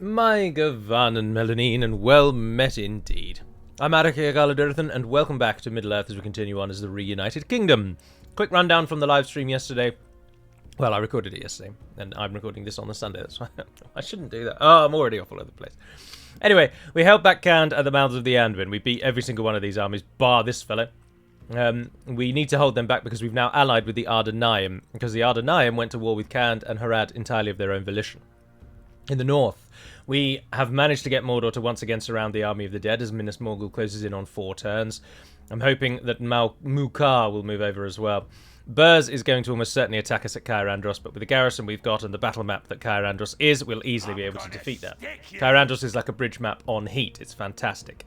My Gavan and Melanine, and well met indeed. I'm Adrian, and welcome back to Middle-earth as we continue on as the Reunited Kingdom. Quick rundown from the live stream yesterday. Well, I recorded it yesterday, and I'm recording this on the Sunday, that's why I shouldn't do that. Oh, I'm already off all over the place. Anyway, we held back Khand at the mouths of the Anduin. We beat every single one of these armies, bar this fella. We need to hold them back because we've now allied with the Ardanaim, because the Ardanaim went to war with Khand and Harad entirely of their own volition. In the north, we have managed to get Mordor to once again surround the Army of the Dead as Minas Morgul closes in on 4 turns. I'm hoping that Mukar will move over as well. Burz is going to almost certainly attack us at Caer Andros, but with the garrison we've got and the battle map that Caer Andros is, we'll easily be able to defeat that. Caer Andros is like a bridge map on heat. It's fantastic.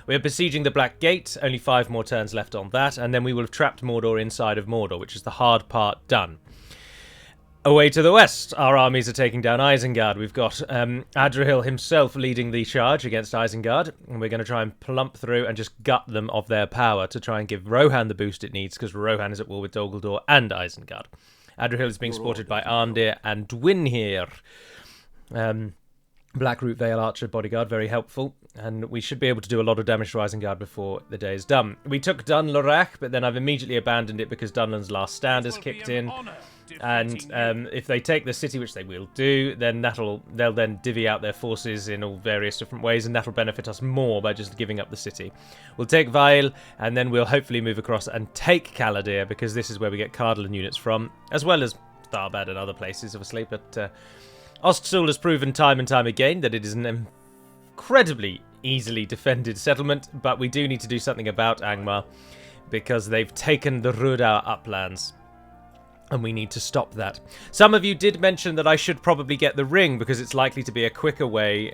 We are besieging the Black Gate, only 5 more turns left on that, and then we will have trapped Mordor inside of Mordor, which is the hard part done. Away to the west, our armies are taking down Isengard. We've got Adrian himself leading the charge against Isengard, and we're going to try and plump through and just gut them of their power to try and give Rohan the boost it needs, because Rohan is at war with Dol Guldur and Isengard. Adrian is being supported by Arndir and Dwinhir. Blackroot Vale Archer bodyguard, very helpful, and we should be able to do a lot of damage to Isengard before the day is done. We took Dunlarach, but then I've immediately abandoned it because Dunlan's last stand has kicked in. And if they take the city, which they will do, then they'll then divvy out their forces in all various different ways, and that'll benefit us more by just giving up the city. We'll take Vail, and then we'll hopefully move across and take Caladir, because this is where we get Cardalin units from, as well as Tharbad and other places, obviously. But Ostsul has proven time and time again that it is an incredibly easily defended settlement, but we do need to do something about Angmar, because they've taken the Rudar uplands. And we need to stop that. Some of you did mention that I should probably get the ring because it's likely to be a quicker way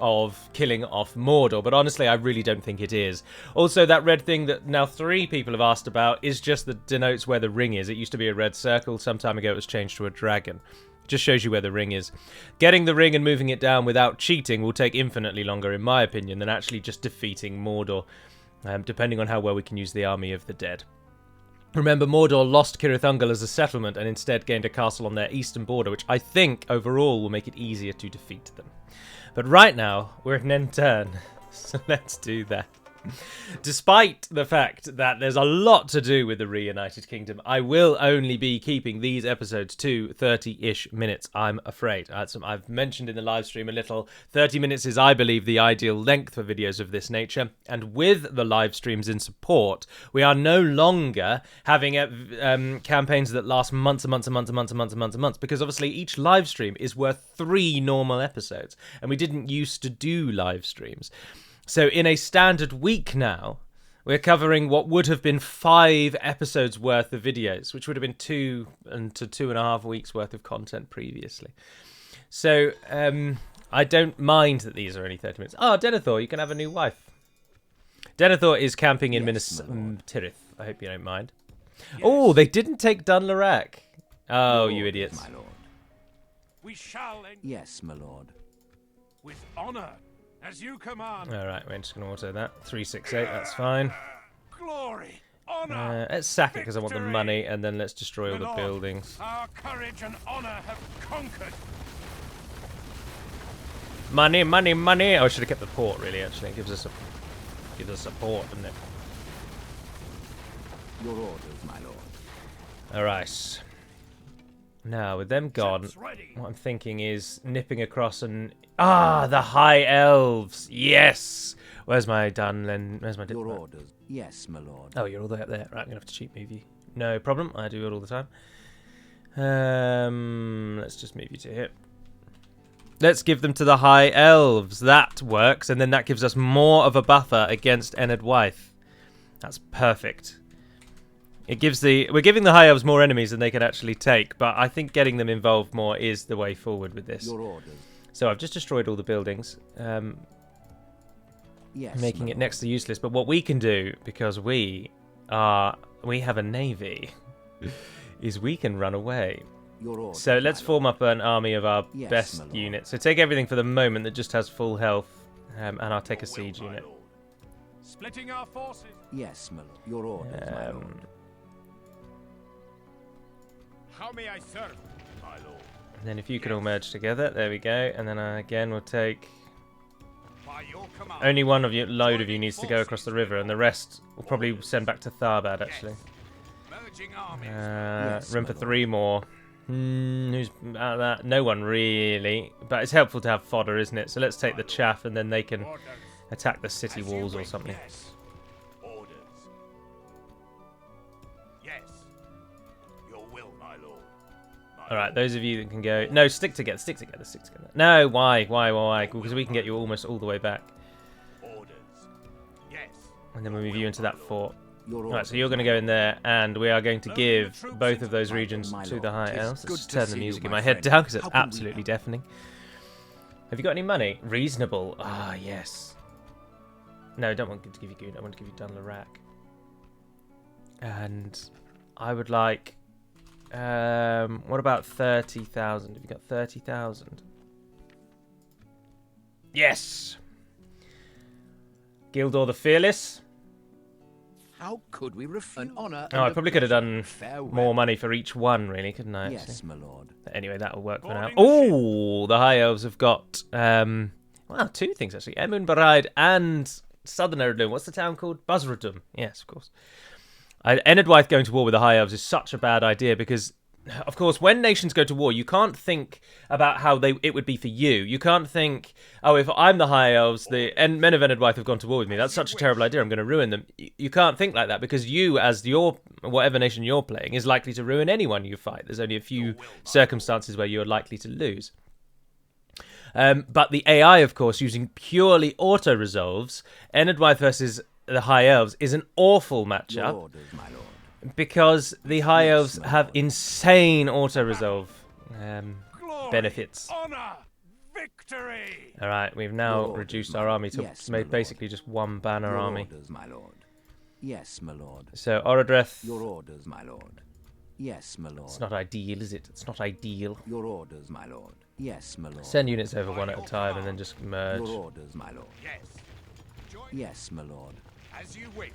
of killing off Mordor. But honestly, I really don't think it is. Also, that red thing that now 3 people have asked about is just that denotes where the ring is. It used to be a red circle. Some time ago, it was changed to a dragon. Just shows you where the ring is. Getting the ring and moving it down without cheating will take infinitely longer, in my opinion, than actually just defeating Mordor, depending on how well we can use the Army of the Dead. Remember, Mordor lost Cirith Ungol as a settlement and instead gained a castle on their eastern border, which I think overall will make it easier to defeat them. But right now, we're at an end turn, so let's do that. Despite the fact that there's a lot to do with the Reunited Kingdom, I will only be keeping these episodes to 30-ish minutes, I'm afraid. I've mentioned in the live stream a little, 30 minutes is, I believe, the ideal length for videos of this nature, and with the live streams in support, we are no longer having campaigns that last months and months and months and months and months and months and months, because obviously each live stream is worth 3 normal episodes, and we didn't used to do live streams. So in a standard week now, we're covering what would have been 5 episodes worth of videos, which would have been 2 to 2.5 weeks worth of content previously. So I don't mind that these are only 30 minutes. Oh, Denethor, you can have a new wife. Denethor is camping in Minas Tirith. I hope you don't mind. Yes. Oh, they didn't take Dunlarach. Oh, Lord, you idiots. My lord. We shall. Yes, my lord. With honor. As you command. All right, we're just going to auto that. 368, that's fine. Glory, honor. Let's sack it because I want the money, and then let's destroy all the buildings. Our courage and honor have conquered. Money, money, money. Oh, I should have kept the port. Really, actually, it gives us a port, doesn't it? Your orders, my lord. All right. Now, with them gone, what I'm thinking is nipping across and... Ah, the High Elves! Yes! Where's my Dunlin? Where's my... Your orders. Yes, my lord. Oh, you're all the way up there. Right, I'm going to have to cheat move you. No problem. I do it all the time. Let's just move you to here. Let's give them to the High Elves. That works, and then that gives us more of a buffer against Ened Wythe. That's perfect. It gives we're giving the High Elves more enemies than they can actually take, but I think getting them involved more is the way forward with this. Your orders. So I've just destroyed all the buildings, yes, making it next to useless. But what we can do, because we have a navy, is we can run away. Your orders, so let's form up an army of our best units. So take everything for the moment that just has full health, and I'll take a siege unit. Splitting our forces. Yes, my lord. Your orders, my lord. How may I serve, my lord? And then if you can all merge together, there we go. And then again we'll take... Only one of you, load of you needs to go across the river, and the rest will probably send back to Tharbad, actually. Room for 3 more. Who's out of that? No one really. But it's helpful to have fodder, isn't it? So let's take the chaff, and then they can attack the city walls or something. Alright, those of you that can go... No, stick together, stick together, stick together. No, why? Because we can get you almost all the way back. And then we'll move you into that fort. Alright, so you're going to go in there, and we are going to give both of those regions to the High Elves. Let's just turn the music in my head down, because it's absolutely deafening. Have you got any money? Reasonable. Ah, yes. No, I don't want to give you Goon, I want to give you Dunlarak. And I would like... what about 30,000? Have you got 30,000? Yes! Gildor the Fearless. How could we refuse an honor? Oh, I probably could have done more money for each one, really, couldn't I? Yes, my lord. But anyway, that'll work for now. Oh, the High Elves have got, well, 2 things, actually. Emun Baride and Southern Eredum. What's the town called? Buzzradum. Yes, of course. Enedwaith going to war with the High Elves is such a bad idea because, of course, when nations go to war, you can't think about how it would be for you. You can't think, oh, if I'm the High Elves, the men of Enedwaith have gone to war with me. That's such a terrible idea. I'm going to ruin them. You can't think like that because you, as whatever nation you're playing, is likely to ruin anyone you fight. There's only a few circumstances where you're likely to lose. But the AI, of course, using purely auto-resolves, Enedwaith versus the High Elves is an awful matchup. Your orders, my lord. Because the High Elves have insane auto-resolve benefits. Honor, victory. Alright, we've now reduced our army to basically just one banner army. Orders, my lord. Yes, my lord. So, Orodreth... Your orders, my lord. Yes, my lord. It's not ideal, is it? It's not ideal. Your orders, my lord. Yes, my lord. Send units over one at a time and then just merge. Your orders, my lord. Yes. Yes, my lord. As you wish.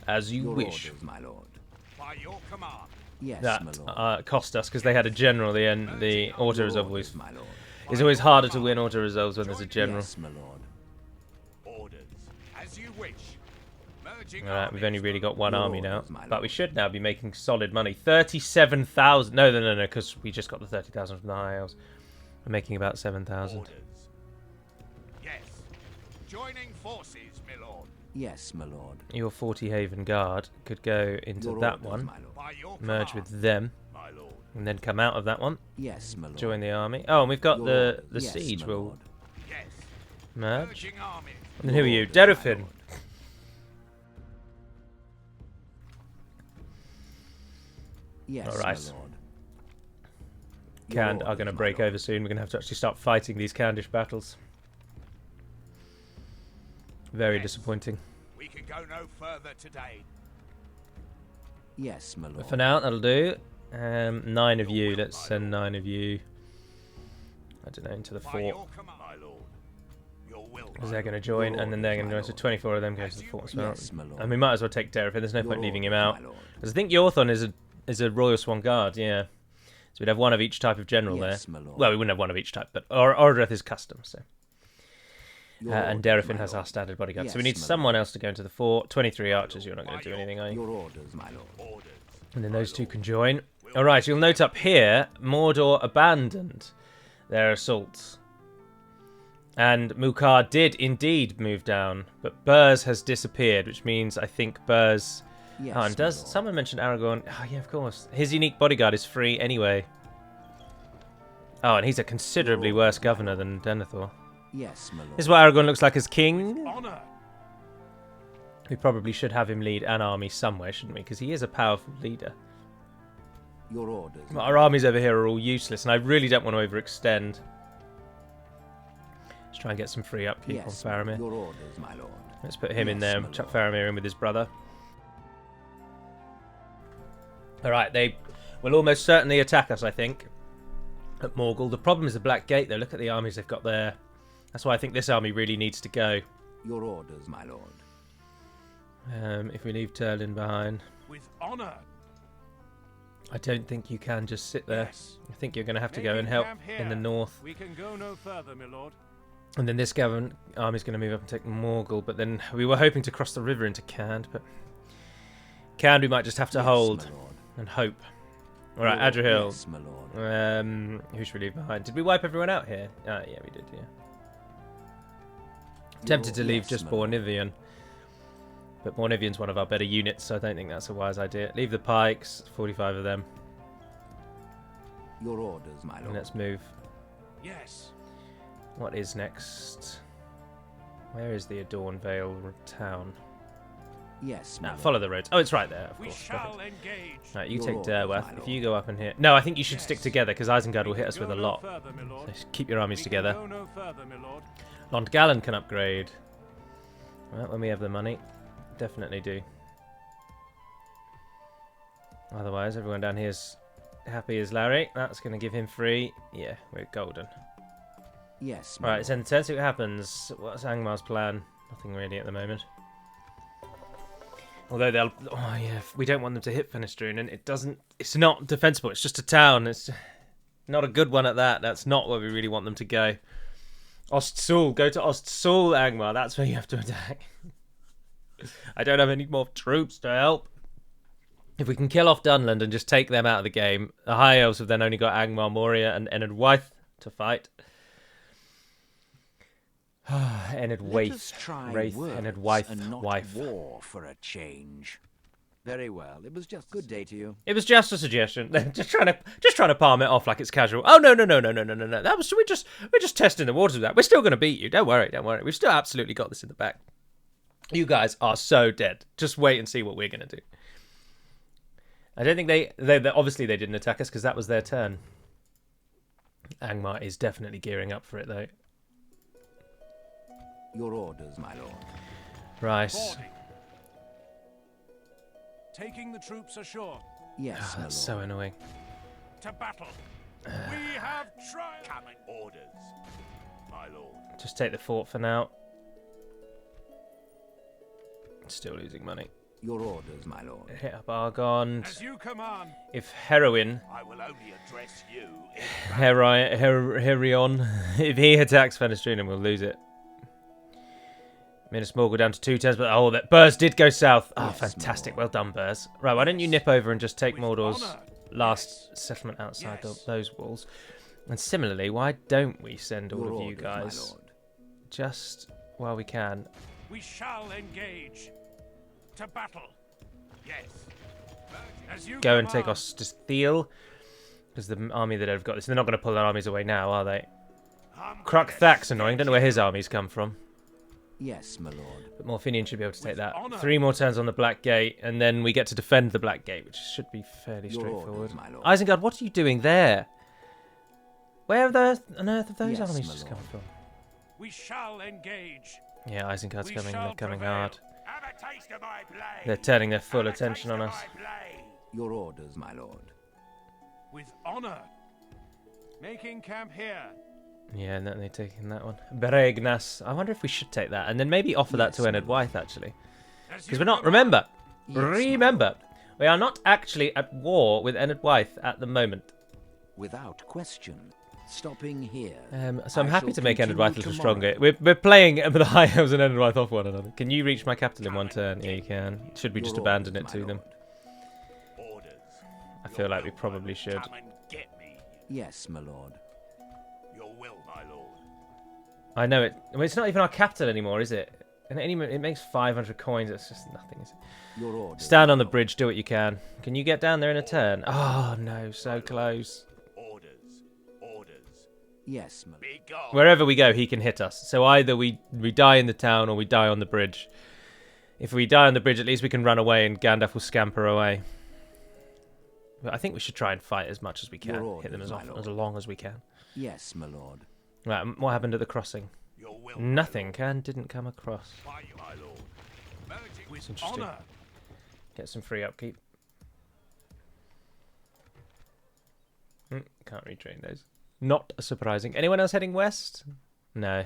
As you Your wish. orders, my lord. By your command. Yes, my lord. That cost us because they had a general. The auto resolve always my lord. is always harder to win auto resolves when there's a general. Yes, my lord. Orders. As you wish. Alright, we've only really got one army now, but we should now be making solid money. 37,000. No, because we just got the 30,000 from the High Elves. We're making about 7,000. Yes. Joining forces, my lord. Yes, my lord. Your 40 Haven Guard could go into that one, merge with them, and then come out of that one. Yes, my lord. Join the army. Oh, and we've got the siege will merge. And then who are you? Derafin. Yes, alright. my lord. Cand are going to break over soon. We're going to have to actually start fighting these Candish battles. Very disappointing. We can go no further today. Yes, my lord. But for now, that'll do. 9 of you. Let's send 9 of you. I don't know, into the fort. Because they're going to join, and then they're going to join. So 24 of them go to the fort as well. Yes, my lord. And we might as well take Derafin. There's no point leaving him out. Because I think Yorthon is a Royal Swan Guard, yeah. So we'd have one of each type of general there. Well, we wouldn't have one of each type, but Orodreth is custom, so. And Derafin has our standard bodyguard. Yes, so we need someone else to go into the fort. 23 archers, you're not going to do anything, are you? Your orders, my lord. And then those two can join. Alright, you'll note up here, Mordor abandoned their assaults. And Mukar did indeed move down, but Burz has disappeared, which means I think Burz... Yes, and does someone mention Aragorn? Oh, yeah, of course. His unique bodyguard is free anyway. Oh, and he's a considerably worse governor than Denethor. Yes, my lord. This is what Aragorn looks like as king. Honor. We probably should have him lead an army somewhere, shouldn't we? Because he is a powerful leader. Your orders. Well, our armies over here are all useless, and I really don't want to overextend. Let's try and get some free upkeep on Faramir. Your orders, my lord. Let's put him in there and chuck Faramir in with his brother. Alright, they will almost certainly attack us, I think, at Morgul. The problem is the Black Gate, though. Look at the armies they've got there. That's why I think this army really needs to go. Your orders, my lord. If we leave Turlin behind. With honor. I don't think you can just sit there. Yes. I think you're going to have to go Making and help camp here. in the north. We can go no further, my lord. And then this Gavin army's going to move up and take Morgul. But then we were hoping to cross the river into Cand. But Cand we might just have to hold my lord. and hope. All right, Adrian. Yes, my lord. Who should we leave behind? Did we wipe everyone out here? Yeah, we did, yeah. Tempted to leave just my lord. Bornivian. But Bornivian's one of our better units, so I don't think that's a wise idea. Leave the pikes, 45 of them. Your orders, my And lord. let's move. Yes. What is next? Where is the Adorn Vale town? Yes, my Nah, lord. follow the roads. Oh, it's right there, of We course. shall Perfect. engage. Right, you Your take orders, Derwath. my If lord. you go up in here... No, I think you should stick Yes. together, because Isengard will We hit can us with go a no lot. further, my lord. So keep your armies We together. Can go no further, my lord. Londgallen can upgrade. Well, when we have the money. Definitely do. Otherwise, everyone down here's happy as Larry. That's going to give him free. Yeah, we're golden. Yes, my Right, lord. so let's see what happens. What's Angmar's plan? Nothing really at the moment. Although they'll... Oh, yeah, we don't want them to hit Fenestrun, and it doesn't... It's not defensible, it's just a town. It's not a good one at that. That's not where we really want them to go. Ostsul, go to Ostsul, Angmar. That's where you have to attack. I don't have any more troops to help. If we can kill off Dunland and just take them out of the game, the High Elves have then only got Angmar, Moria, and Enid Wythe to fight. Enid Let Waith. us try Wraith, words Enid Wythe, and not wife. war for a change. Very well. It was just good day to you. It was just a suggestion. just trying to palm it off like it's casual. Oh no. That was we're just testing the waters with that. We're still going to beat you. Don't worry. We've still absolutely got this in the back. You guys are so dead. Just wait and see what we're going to do. I don't think they obviously they didn't attack us because that was their turn. Angmar is definitely gearing up for it though. Your orders, my lord. Right. Boarding. Taking the troops ashore. Yes, my lord. That's so annoying. To battle. We have tried. Coming orders, my lord. Just take the fort for now. Still losing money. Your orders, my lord. Hit up Argond. As you command. If Heroin, I will only address you. Herion, if he attacks Fenestrun, we'll lose it. Minas Morgul down to 2 turns, but oh, that Burrs did go south. Oh, Yes, my fantastic. lord. Well done, Burrs. Right, why don't you nip over and just take With Mordor's honour. last Yes. settlement outside Yes. those walls. And similarly, why don't we send all Your of you orders, my guys lord. just while we can? We shall engage. To battle. Yes. As you Go and take command. Ostisthiel, because the army that have got this, they're not going to pull their armies away now, are they? I'm Kruk gonna Thak's annoying. Don't know where his armies come from. Yes, my lord. But Morfinian should be able to take With that. honour. 3 more turns on the Black Gate, and then we get to defend the Black Gate, which should be fairly Your straightforward. orders, my lord. Isengard, what are you doing there? Where on earth have those Yes, armies my just lord. come from? We shall engage. Yeah, Isengard's We coming. shall They're coming prevail. hard. Have a taste of my blade. They're turning their full Have a attention taste on of us. my blade. Your orders, my lord. With honor. Making camp here. Yeah, and then they're taking that one. Beregnas. I wonder if we should take that, and then maybe offer that Yes, to my Enid lord. Wythe, actually. As Because you we're not, command. remember, Yes, my remember, we are not actually at war with Enid Wythe at the moment. Without question. Stopping here. So I'm I happy shall to make Enid continue Wythe a little tomorrow. stronger. We're playing the High Elves and Enid Wythe off one another. Can you reach my capital in one turn? Yeah, you can. Should we Your just abandon orders, it my to them? lord. Orders. I feel like we probably should. Come and get me. Yes, my lord. Your will, my lord. I know it. Well, it's not even our capital anymore, is it? And it makes 500 coins. It's just nothing, is it? Your orders. Stand my on the lord. bridge. Do what you can. Can you get down there in a turn? Oh no, so close. Orders. Orders. Yes, my lord. Be gone. Wherever we go, he can hit us. So either we die in the town or we die on the bridge. If we die on the bridge, at least we can run away and Gandalf will scamper away. But I think we should try and fight as much as we can. Your Hit them orders, as my often, lord. as long as we can. Yes, my lord. Right, what happened at the crossing? Your will. Nothing. Can didn't come across. My lord. With interesting. honor. Get some free upkeep. Can't retrain those. Not surprising. Anyone else heading west? No.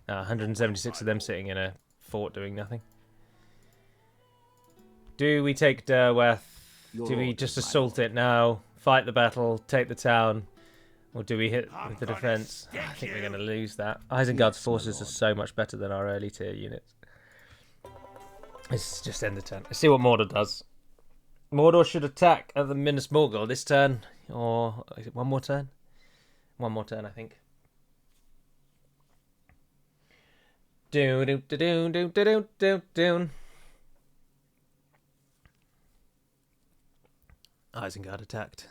176 of them sitting in a fort doing nothing. Do we take Derwath? Do we just assault it now, fight the battle, take the town, or do we hit with the defense? I think we're going to lose that. Isengard's forces are so much better than our early tier units. Let's just end the turn. Let's see what Mordor does. Mordor should attack at the Minas Morgul this turn, or is it one more turn? One more turn, I think. Do do do do do do do do. Isengard attacked.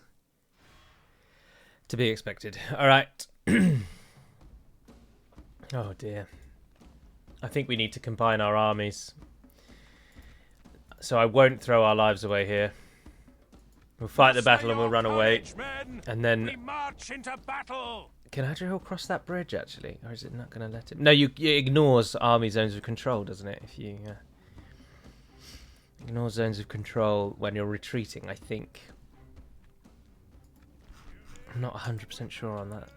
To be expected. All right. Oh dear. I think we need to combine our armies. So I won't throw our lives away here. We'll fight the battle and we'll run away. And then... We march into battle. Can Adrian cross that bridge, actually? Or is it not going to let him? No, it ignores army zones of control, doesn't it? If you... ignore zones of control when you're retreating, I think. I'm not 100% sure on that.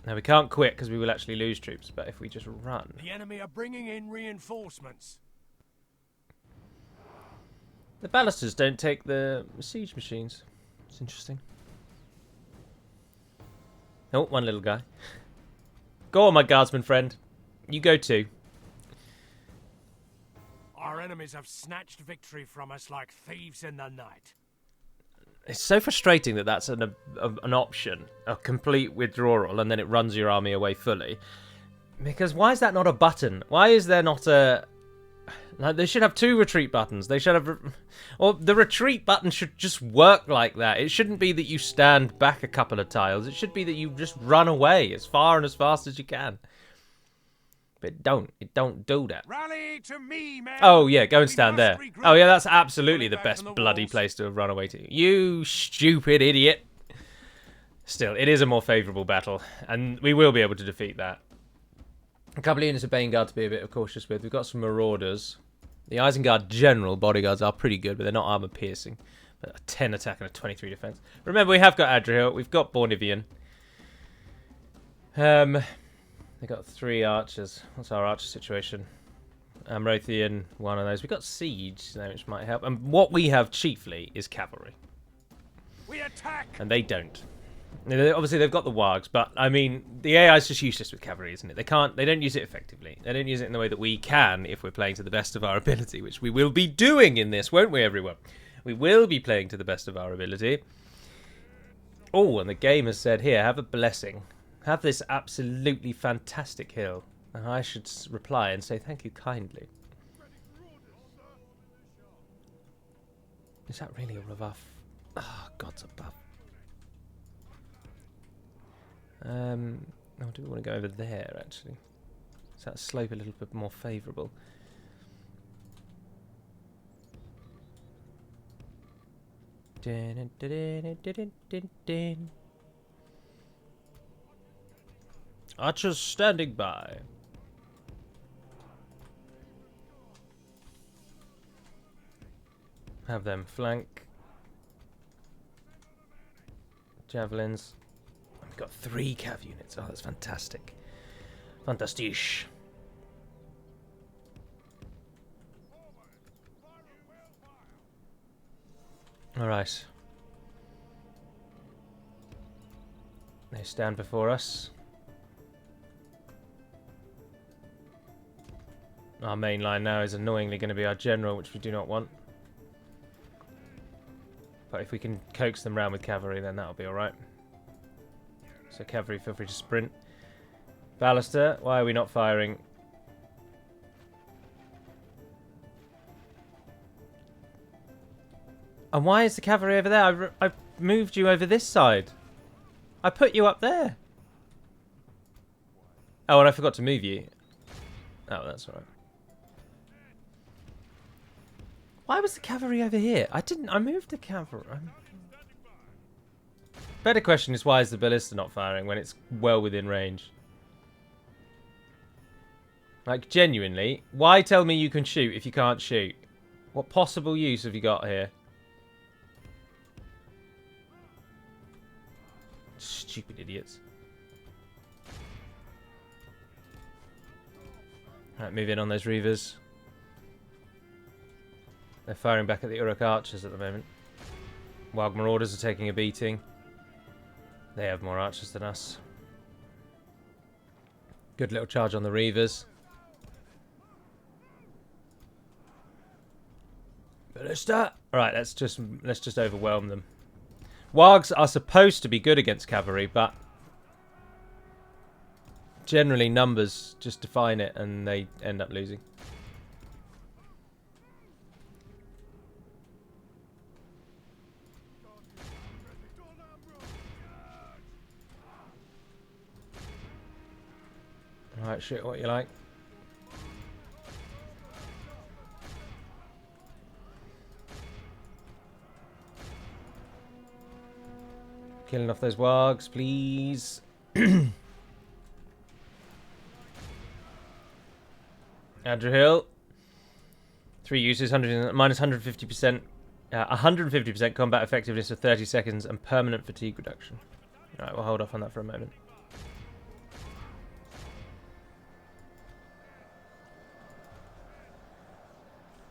Now, we can't quit because we will actually lose troops, but if we just run... The enemy are bringing in reinforcements. The ballisters don't take the siege machines. It's interesting. Oh, one little guy. Go on, my guardsman friend. You go too. Our enemies have snatched victory from us like thieves in the night. It's so frustrating that that's an option, a complete withdrawal, and then it runs your army away fully. Because why is that not a button? Why is there not a... Like, they should have two retreat buttons. They should have... Or the retreat button should just work like that. It shouldn't be that you stand back a couple of tiles. It should be that you just run away as far and as fast as you can. But it don't do that. Rally to me, men. Oh yeah, go and stand there. Oh yeah, that's absolutely the best bloody place to have run away to. You stupid idiot. Still, it is a more favourable battle, and we will be able to defeat that. A couple of units of Baneguard to be a bit cautious with. We've got some Marauders. The Isengard general bodyguards are pretty good, but they're not armour piercing. But a 10 attack and a 23 defence. Remember, we have got Adrian. We've got Bornivian. They got 3 archers. What's our archer situation? Amrothian, one of those. We've got siege, which might help. And what we have chiefly is cavalry. We attack. And they don't. Obviously, they've got the wargs, but I mean, the AI is just useless with cavalry, isn't it? They don't use it effectively. They don't use it in the way that we can if we're playing to the best of our ability, which we will be doing in this, won't we, everyone? We will be playing to the best of our ability. Oh, and the game has said, here, have a blessing. Have this absolutely fantastic hill. And I should reply and say thank you kindly. Is that really all of our... Oh, God's above. Oh, do we want to go over there, actually? Is that slope a little bit more favourable? Archers standing by. Have them flank. Javelins. We've got 3 cav units. Oh, that's fantastic. Fantastisch. Alright. They stand before us. Our main line now is annoyingly going to be our general, which we do not want. But if we can coax them round with cavalry, then that'll be alright. So cavalry, feel free to sprint. Ballister, why are we not firing? And why is the cavalry over there? I moved you over this side. I put you up there. Oh, and I forgot to move you. Oh, that's alright. Why was the cavalry over here? I moved the cavalry. Better question is, why is the ballista not firing when it's well within range? Like, genuinely, why tell me you can shoot if you can't shoot? What possible use have you got here? Stupid idiots. Right, move in on those reavers. They're firing back at the Uruk archers at the moment. Wild Marauders are taking a beating. They have more archers than us. Good little charge on the Reavers. Ballista! Alright, let's just overwhelm them. Wargs are supposed to be good against cavalry, but generally numbers just define it and they end up losing. Alright, shoot what you like. Killing off those wargs, please. Adrian. 3 uses, minus 150%, 150% combat effectiveness for 30 seconds and permanent fatigue reduction. Alright, we'll hold off on that for a moment.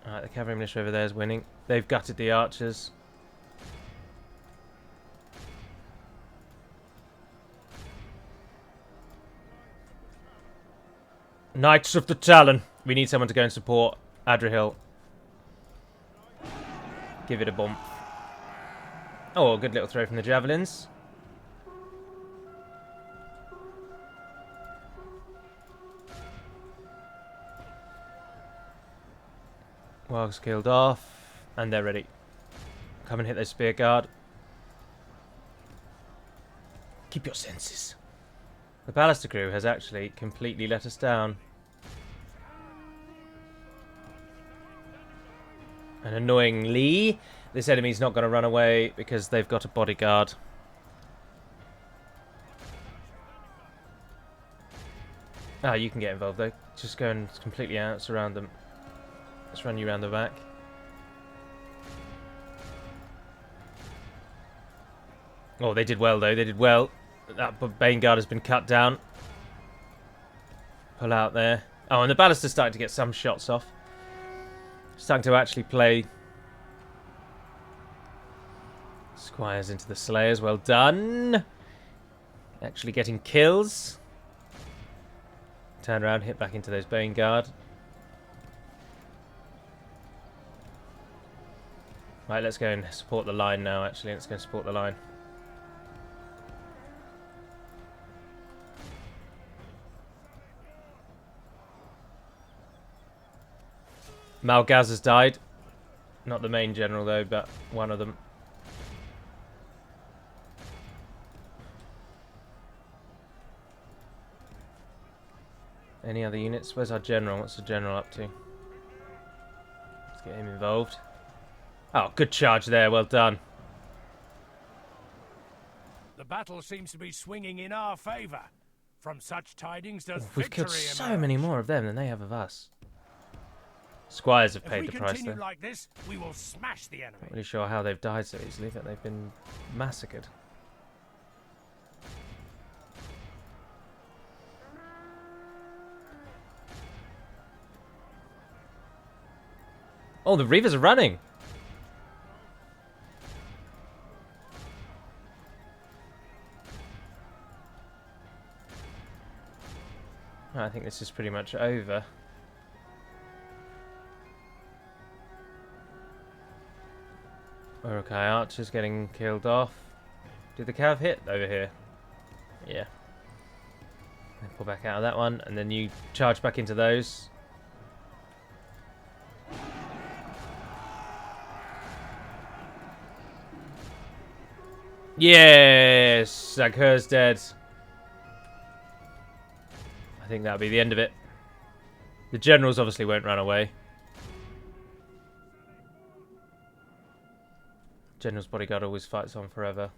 Alright, the cavalry militia over there is winning. They've gutted the archers. Knights of the Talon. We need someone to go and support Adrian. Give it a bump. Oh, a good little throw from the javelins. Wargs killed off, and they're ready. Come and hit those spear guard. Keep your senses. The Ballister crew has actually completely let us down. And annoyingly, this enemy's not going to run away because they've got a bodyguard. Ah, you can get involved though. Just go and completely surround them. Let's run you around the back. Oh, they did well though. They did well. That Bane Guard has been cut down. Pull out there. Oh, and the Ballister's starting to get some shots off. Starting to actually play. Squires into the Slayers. Well done. Actually getting kills. Turn around, hit back into those Bane Guard. Right, let's go and support the line now, actually. Let's go and support the line. Malgaz has died. Not the main general, though, but one of them. Any other units? Where's our general? What's the general up to? Let's get him involved. Oh, good charge there. Well done. The battle seems to be swinging in our favour. From such tidings does We've killed victory so emerge. many more of them than they have of us. Squires have paid the price, If we continue though. like this, we will smash the enemy. Not really sure how they've died so easily, but they've been massacred. Oh, the Reavers are running! I think this is pretty much over. Okay, archers getting killed off. Did the cav hit over here? Yeah. Pull back out of that one, and then you charge back into those. Yes! Zagher's dead. I think that'll be the end of it. The generals obviously won't run away. General's bodyguard always fights on forever.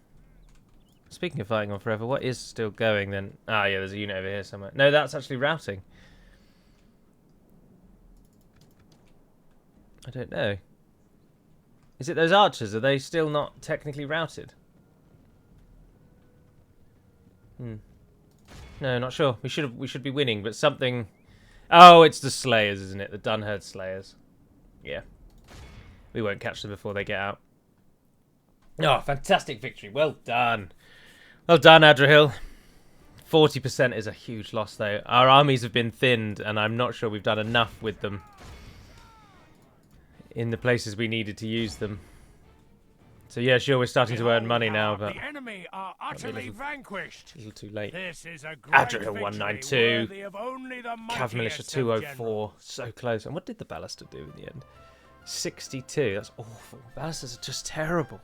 Speaking of fighting on forever, what is still going then? Ah, yeah, there's a unit over here somewhere. No, that's actually routing. I don't know. Is it those archers? Are they still not technically routed? No, not sure. We should be winning, but something. Oh, it's the Slayers, isn't it? The Dunherd Slayers. Yeah. We won't catch them before they get out. Oh, fantastic victory. Well done. Well done, Adrian. 40% is a huge loss, though. Our armies have been thinned, and I'm not sure we've done enough with them in the places we needed to use them. So yeah, sure, we're starting to earn money now, but the enemy are utterly vanquished. A little too late. This is a great Adrian 192, Cav Militia 204, so close. And what did the Ballista do in the end? 62. That's awful. Ballistas are just terrible.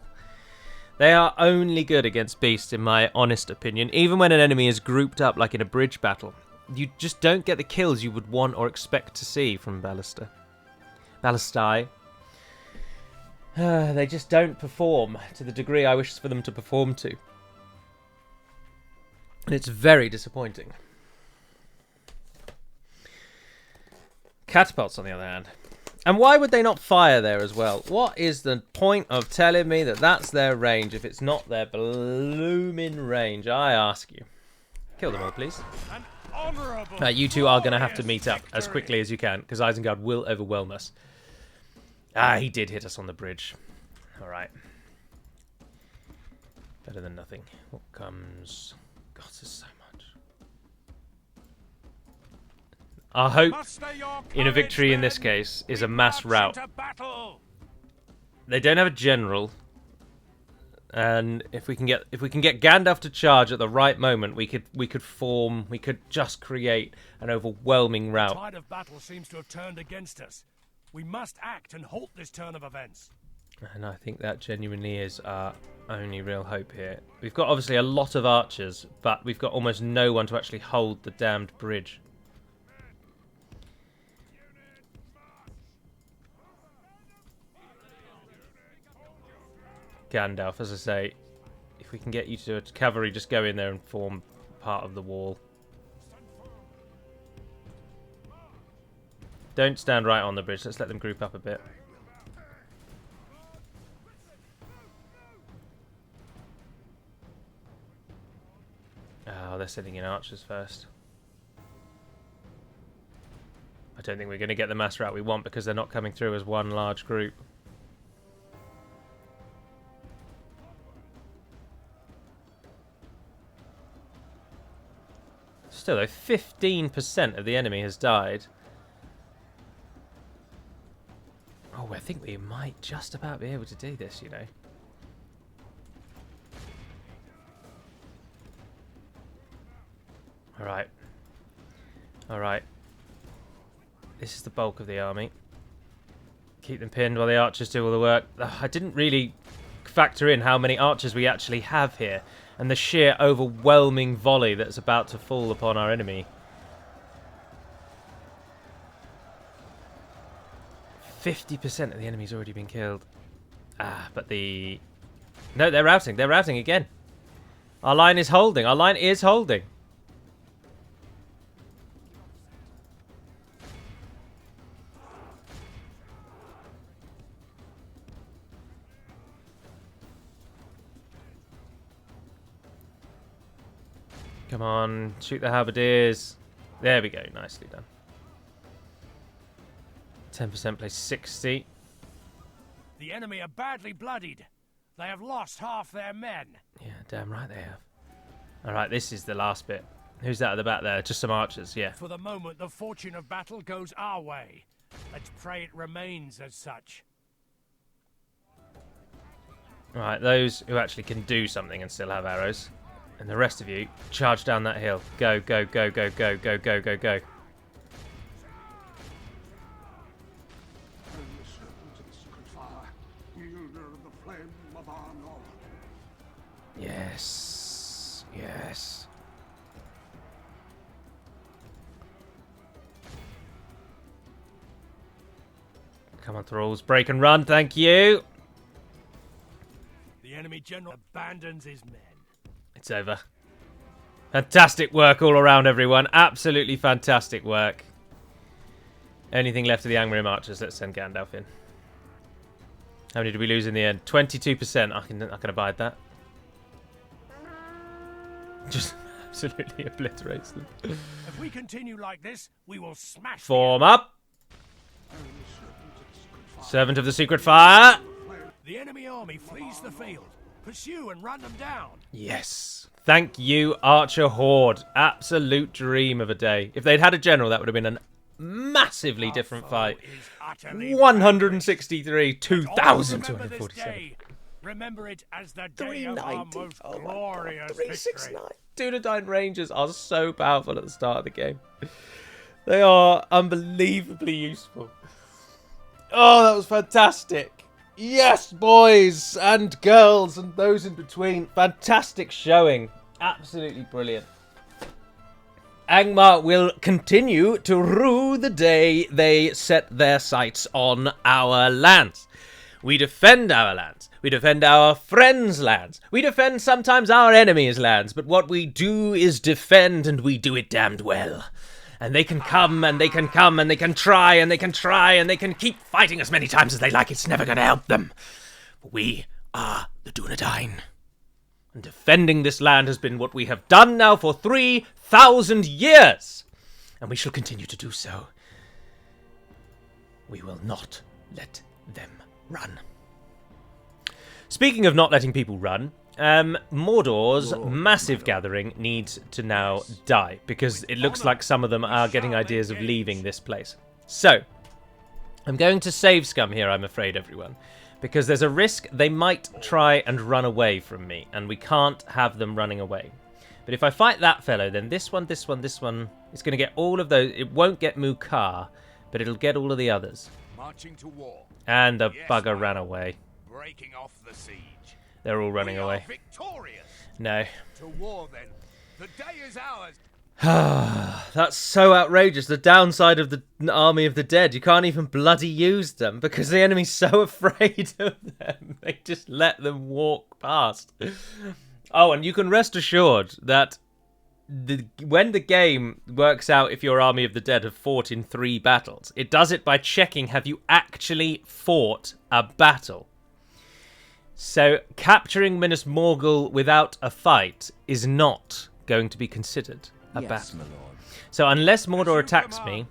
They are only good against beasts, in my honest opinion. Even when an enemy is grouped up like in a bridge battle, you just don't get the kills you would want or expect to see from Ballista. Ballistae. They just don't perform to the degree I wish for them to perform to. And it's very disappointing. Catapults, on the other hand. And why would they not fire there as well? What is the point of telling me that that's their range if it's not their blooming range? I ask you. Kill them all, please. You two are going to have to meet up as quickly as you can, because Isengard will overwhelm us. Ah, he did hit us on the bridge. Alright. Better than nothing. What comes... God, there's so much. Our hope in a victory in this case is a mass rout. They don't have a general. And if we can get Gandalf to charge at the right moment, we could just create an overwhelming rout. The tide of battle seems to have turned against us. We must act and halt this turn of events. And I think that genuinely is our only real hope here. We've got obviously a lot of archers, but we've got almost no one to actually hold the damned bridge. Gandalf, as I say, if we can get you to a cavalry, just go in there and form part of the wall. Don't stand right on the bridge. Let's let them group up a bit. Oh, they're sending in archers first. I don't think we're going to get the mass rout we want because they're not coming through as one large group. Still, though, 15% of the enemy has died. Oh, I think we might just about be able to do this, you know. Alright. Alright. This is the bulk of the army. Keep them pinned while the archers do all the work. I didn't really factor in how many archers we actually have here, and the sheer overwhelming volley that's about to fall upon our enemy. 50% of the enemy's already been killed. Ah, but the... No, they're routing. They're routing again. Our line is holding. Our line is holding. Come on, shoot the halberdiers. There we go, nicely done. 10% plays 60. The enemy are badly bloodied. They have lost half their men. Yeah, damn right they have. Alright, this is the last bit. Who's that at the back there? Just some archers, yeah. For the moment, the fortune of battle goes our way. Let's pray it remains as such. Alright, those who actually can do something and still have arrows. And the rest of you, charge down that hill. Go, go, go, go, go, go, go, go, go. Yes. Yes. Come on, thralls. Break and run, thank you. The enemy general abandons his men. It's over. Fantastic work all around, everyone. Absolutely fantastic work. Anything left of the Angmar archers? Let's send Gandalf in. How many did we lose in the end? 22%. I can abide that. Just absolutely obliterates them. If we continue like this, we will smash. Form up. Servant of the Secret Fire. The enemy army flees the field. Pursue and run them down. Yes. Thank you, Archer Horde. Absolute dream of a day. If they'd had a general, that would have been a massively different fight. 163, 2,247. Remember it as the day of our most glorious 369. Dunedain Rangers are so powerful at the start of the game. They are unbelievably useful. Oh, that was fantastic. Yes, boys and girls and those in between. Fantastic showing. Absolutely brilliant. Angmar will continue to rue the day they set their sights on our lands. We defend our lands. We defend our friends' lands. We defend sometimes our enemies' lands. But what we do is defend, and we do it damned well. And they can come, and they can come, and they can try, and they can try, and they can keep fighting as many times as they like. It's never going to help them. We are the Dunedain. And defending this land has been what we have done now for 3,000 years. And we shall continue to do so. We will not let them run. Speaking of not letting people run, Mordor's massive gathering needs to now die, because it looks like some of them are getting ideas of leaving this place. So, I'm going to save scum here, I'm afraid, everyone, because there's a risk they might try and run away from me, and we can't have them running away. But if I fight that fellow, then this one, this one, this one, it's going to get all of those. It won't get Mukar, but it'll get all of the others. Marching to war. And the bugger ran away. Breaking off the siege. They're all running away. Victorious. No. To war then. The day is ours. That's so outrageous. The downside of the army of the dead, you can't even bloody use them because the enemy's so afraid of them. They just let them walk past. Oh, and you can rest assured that when the game works out if your army of the dead have fought in 3 battles, it does it by checking, have you actually fought a battle? So capturing Minas Morgul without a fight is not going to be considered a battle. My lord. So unless Mordor attacks me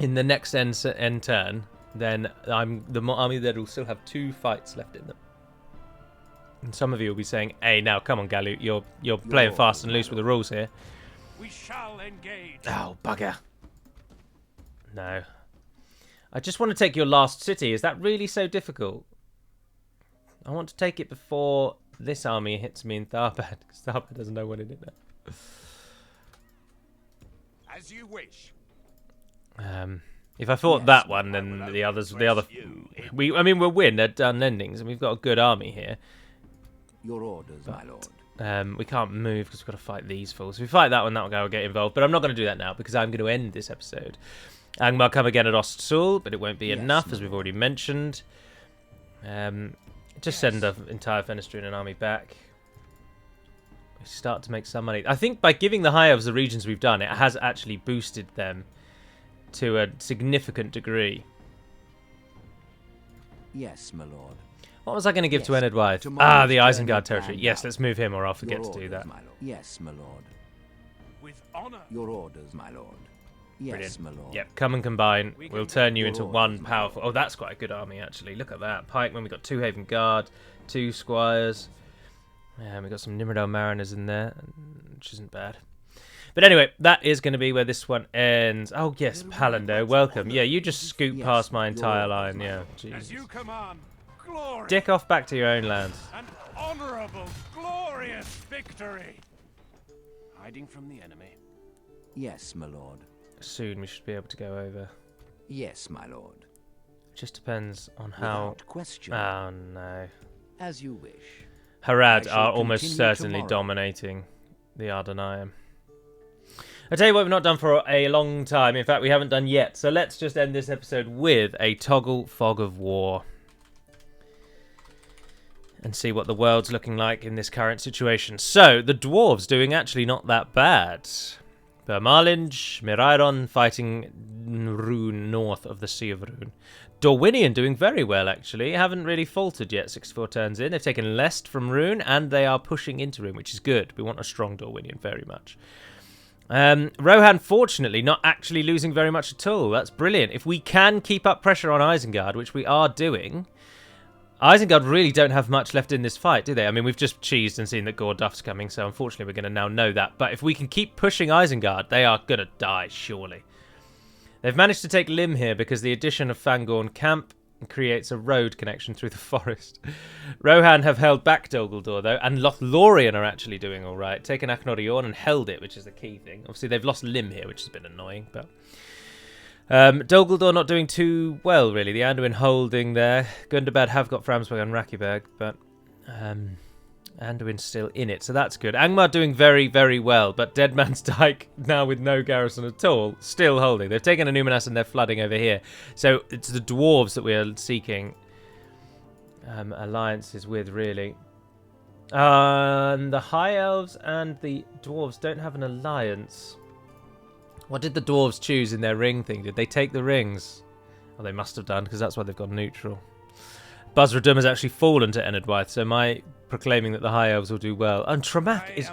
in the next end turn, then the army of the dead will still have 2 fights left in them. And some of you will be saying, "Hey, now come on, Galu, you're playing fast and loose with the rules here." We shall engage. Oh, bugger. No. I just want to take your last city. Is that really so difficult? I want to take it before this army hits me in Tharbad, because Tharbad doesn't know what it is now. As you wish. If I fought that one, then the other, we'll win. They're done endings, and we've got a good army here. Your orders, my lord. We can't move because we've got to fight these fools. If we fight that one, that guy will get involved. But I'm not going to do that now because I'm going to end this episode. Angmar come again at Ostsul, but it won't be enough, as we've already mentioned. Just send the entire Fenestrian army back. We start to make some money. I think by giving the High Elves the regions we've done, it has actually boosted them to a significant degree. Yes, my lord. What was I going to give to Enedwythe? The Isengard territory. Yes, let's move him or I'll forget to do that. Yes, my lord. With honor. Your orders, my lord. Yes, my lord. Yep, come and combine. We'll turn you into one powerful... Oh, that's quite a good army, actually. Look at that. Pikemen, we've got 2 Haven Guard, 2 Squires. We've got some Nimrodale Mariners in there, which isn't bad. But anyway, that is going to be where this one ends. Oh, yes, Palando, welcome. Yeah, you just scoot past my entire line. Yeah, Jesus. As you command, glory. Dick off back to your own lands. An honorable, glorious victory. Hiding from the enemy. Yes, my lord. Soon we should be able to go over. Yes, my lord. Just depends on how... Without question. Oh, no. As you wish. Harad are almost certainly dominating the Ardenaeum. I tell you what we've not done for a long time. In fact, we haven't done yet. So let's just end this episode with a toggle fog of war. And see what the world's looking like in this current situation. So, the dwarves doing actually not that bad. Bermalinge, Mirairon fighting Rune north of the Sea of Rune. Dorwinion doing very well, actually. Haven't really faltered yet, 64 turns in. They've taken Lest from Rune, and they are pushing into Rune, which is good. We want a strong Dorwinion very much. Rohan, fortunately, not actually losing very much at all. That's brilliant. If we can keep up pressure on Isengard, which we are doing... Isengard really don't have much left in this fight, do they? I mean, we've just cheesed and seen that Gorduff's coming, so unfortunately we're going to now know that. But if we can keep pushing Isengard, they are going to die, surely. They've managed to take Lim here because the addition of Fangorn Camp creates a road connection through the forest. Rohan have held back Dol Guldur, though, and Lothlorien are actually doing all right. Taken Akhnorion and held it, which is the key thing. Obviously, they've lost Lim here, which has been annoying, but... Dol Guldur not doing too well, really. The Anduin holding there. Gundabad have got Framsburg and Rakiberg, but Anduin's still in it, so that's good. Angmar doing very, very well, but Dead Man's Dyke, now with no garrison at all, still holding. They've taken a Numinas and they're flooding over here. So it's the dwarves that we are seeking alliances with, really. The High Elves and the dwarves don't have an alliance. What did the dwarves choose in their ring thing? Did they take the rings? Well, they must have done, because that's why they've gone neutral. Buzradum has actually fallen to Enedwythe, so my proclaiming that the High Elves will do well. And Tramak is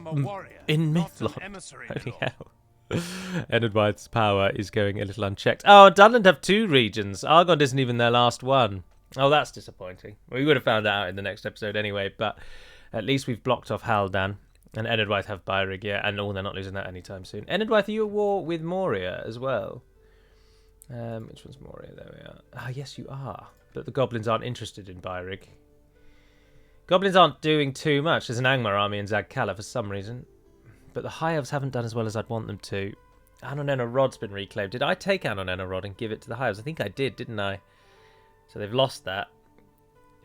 in Mythlon. Holy hell. Enedwythe's power is going a little unchecked. Oh, Dunland have 2 regions. Argond isn't even their last one. Oh, that's disappointing. We would have found that out in the next episode anyway, but at least we've blocked off Haldan. And Enedwythe have Byrig, yeah, and they're not losing that anytime soon. Enedwythe, are you at war with Moria as well? Which one's Moria? There we are. Ah, yes, you are. But the goblins aren't interested in Byrig. Goblins aren't doing too much. There's an Angmar army in Zagkala for some reason. But the High Elves haven't done as well as I'd want them to. Anonena Rod's been reclaimed. Did I take Anonena Rod and give it to the High Elves? I think I did, didn't I? So they've lost that.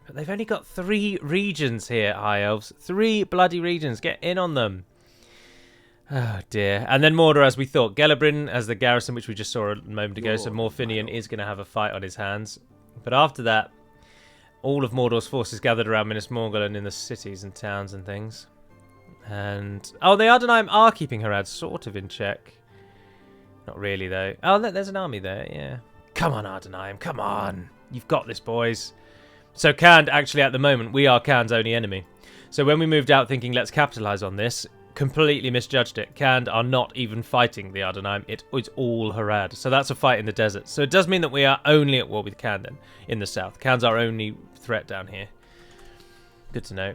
But they've only got 3 regions here, High Elves. 3 bloody regions. Get in on them. Oh, dear. And then Mordor, as we thought. Gelebrin as the garrison, which we just saw a moment ago. So Morfinian is going to have a fight on his hands. But after that, all of Mordor's forces gathered around Minas Morgul and in the cities and towns and things. And... oh, the Ardenheim are keeping Harad sort of in check. Not really, though. Oh, there's an army there, yeah. Come on, Ardenheim. Come on. You've got this, boys. So Khand, actually, at the moment, we are Khand's only enemy. So when we moved out thinking, let's capitalise on this, completely misjudged it. Khand are not even fighting the Ardenheim. It's all Harad. So that's a fight in the desert. So it does mean that we are only at war with Khand then, in the south. Khand's our only threat down here. Good to know.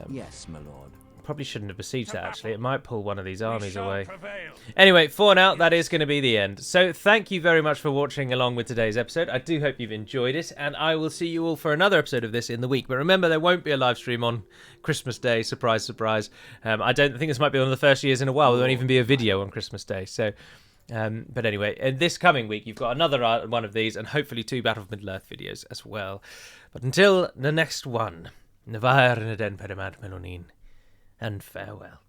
Yes, my lord. Probably shouldn't have besieged that, actually. It might pull one of these armies away. Anyway, for now, that is going to be the end. So thank you very much for watching along with today's episode. I do hope you've enjoyed it, and I will see you all for another episode of this in the week. But remember, there won't be a live stream on Christmas Day. Surprise, surprise. I don't think this might be one of the first years in a while. There won't even be a video on Christmas Day. So, but anyway, in this coming week, you've got another one of these, and hopefully 2 Battle of Middle-earth videos as well. But until the next one, Nevair Neden Perimad Melonin. And farewell.